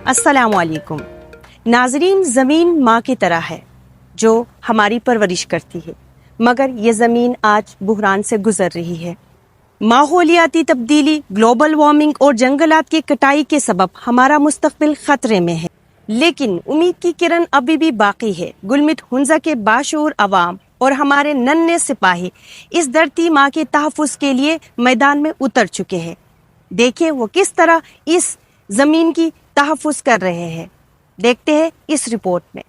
السلام علیکم ناظرین، زمین ماں کی طرح ہے جو ہماری پرورش کرتی ہے، مگر یہ زمین آج بحران سے گزر رہی ہے۔ ماحولیاتی تبدیلی، گلوبل وارمنگ اور جنگلات کی کٹائی کے سبب ہمارا مستقبل خطرے میں ہے، لیکن امید کی کرن ابھی بھی باقی ہے۔ گلمت ہنزا کے باشعور عوام اور ہمارے ننھے سپاہی اس دھرتی ماں کے تحفظ کے لیے میدان میں اتر چکے ہیں۔ دیکھیں وہ کس طرح اس زمین کی تحفظ کر رہے ہیں، دیکھتے ہیں اس رپورٹ میں۔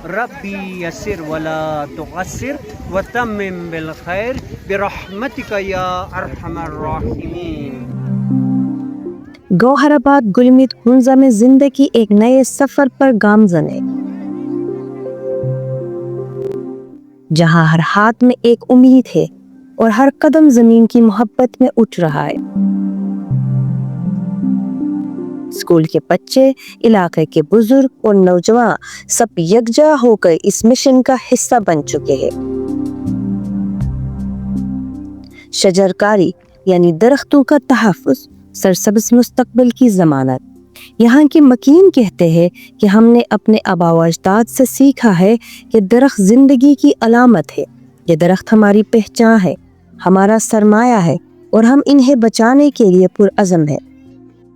ربی یسر ولا تعسر وتمم بالخیر برحمتک یا ارحم الراحمین۔ گوہر آباد گلمت ہنزا میں زندگی ایک نئے سفر پر گامزن ہے، جہاں ہر ہاتھ میں ایک امید ہے اور ہر قدم زمین کی محبت میں اٹھ رہا ہے۔ اسکول کے بچے، علاقے کے بزرگ اور نوجوان سب یکجا ہو کر اس مشن کا حصہ بن چکے ہیں۔ شجرکاری یعنی درختوں کا تحفظ، سرسبز مستقبل کی ضمانت۔ یہاں کے مکین کہتے ہیں کہ ہم نے اپنے آباء و اجداد سے سیکھا ہے کہ درخت زندگی کی علامت ہے۔ یہ درخت ہماری پہچان ہے، ہمارا سرمایہ ہے اور ہم انہیں بچانے کے لیے پرعزم ہیں۔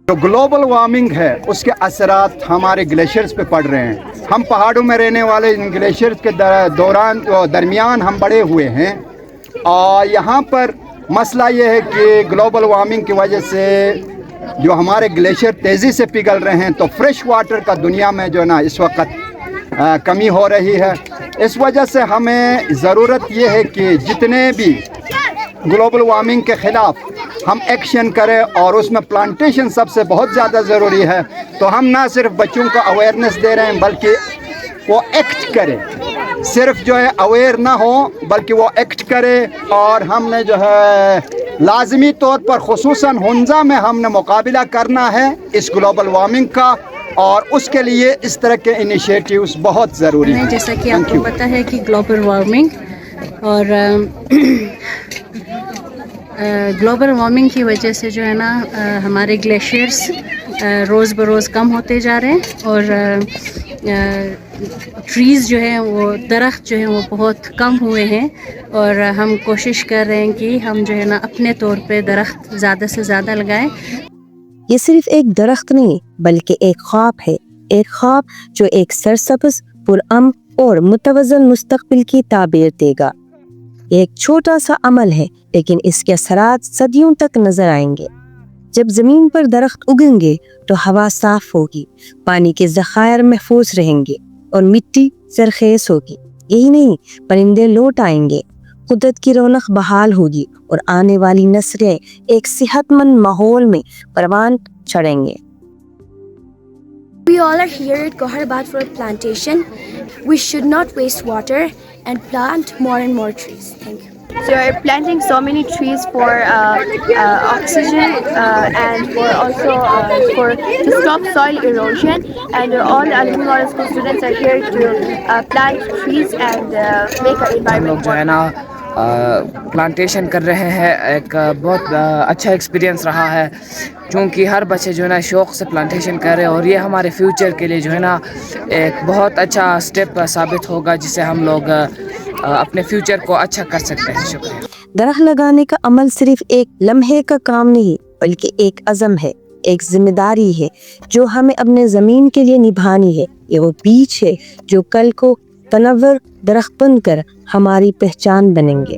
جو گلوبل وارمنگ ہے اس کے اثرات ہمارے گلیشیئرز پہ پڑ رہے ہیں۔ ہم پہاڑوں میں رہنے والے ان گلیشیئرز کے درمیان ہم بڑے ہوئے ہیں، اور یہاں پر مسئلہ یہ ہے کہ گلوبل وارمنگ کی وجہ سے جو ہمارے گلیشیئر تیزی سے پگھل رہے ہیں، تو فریش واٹر کا دنیا میں جو ہے نا اس وقت کمی ہو رہی ہے۔ اس وجہ سے ہمیں ضرورت یہ ہے کہ جتنے بھی گلوبل وارمنگ کے خلاف ہم ایکشن کریں، اور اس میں پلانٹیشن سب سے بہت زیادہ ضروری ہے۔ تو ہم نہ صرف بچوں کو اویئرنیس دے رہے ہیں بلکہ وہ ایکٹ کرے، صرف جو ہے اویئر نہ ہو بلکہ وہ ایکٹ کرے۔ اور ہم نے جو ہے لازمی طور پر خصوصاً ہنزا میں ہم نے مقابلہ کرنا ہے اس گلوبل وارمنگ کا، اور اس کے لیے اس طرح کے انیشیٹیوز بہت ضروری ہیں۔ جیسا کہ آپ کو پتہ ہے کہ گلوبل وارمنگ اور گلوبل وارمنگ کی وجہ سے جو ہے نا ہمارے گلیشیئرز روز بروز کم ہوتے جا رہے ہیں، اور ٹریز جو ہیں وہ درخت جو ہیں وہ بہت کم ہوئے ہیں، اور ہم کوشش کر رہے ہیں کہ ہم جو ہے نا اپنے طور پہ درخت زیادہ سے زیادہ لگائیں۔ یہ صرف ایک درخت نہیں بلکہ ایک خواب ہے، ایک خواب جو ایک سرسبز، پرامن اور متوازن مستقبل کی تعبیر دے گا۔ یہ ایک چھوٹا سا عمل ہے، لیکن اس کے اثرات صدیوں تک نظر آئیں گے۔ جب زمین پر درخت اگیں گے تو ہوا صاف ہوگی، پانی کے ذخائر محفوظ رہیں گے اور مٹی زرخیز ہوگی۔ یہی نہیں، پرندے لوٹ آئیں گے، قدرت کی رونق بحال ہوگی، اور آنے والی نسلیں ایک صحت مند ماحول میں پروان چڑھیں گے۔ We all are here at Gohar Abad for a plantation. We should not waste water and plant more and more trees. Thank you. So we're planting so many trees for oxygen and for also to stop soil erosion. And all the Al-Amin Model School students are here to plant trees and make our environment more. Plantation کر رہے ہیں، ایک بہت اچھا experience رہا ہے، چونکہ ہر بچے جو ہے نا شوق سے پلانٹیشن کر رہے ہیں، اور یہ ہمارے فیوچر کے لیے جو ہے نا ایک بہت اچھا سٹیپ ثابت ہوگا، جس سے ہم لوگ اپنے فیوچر کو اچھا کر سکتے ہیں۔ شکریہ۔ درخت لگانے کا عمل صرف ایک لمحے کا کام نہیں بلکہ ایک عزم ہے، ایک ذمہ داری ہے جو ہمیں اپنے زمین کے لیے نبھانی ہے۔ یہ وہ بیج ہے جو کل کو تنور درخت بن کر ہماری پہچان بنیں گے۔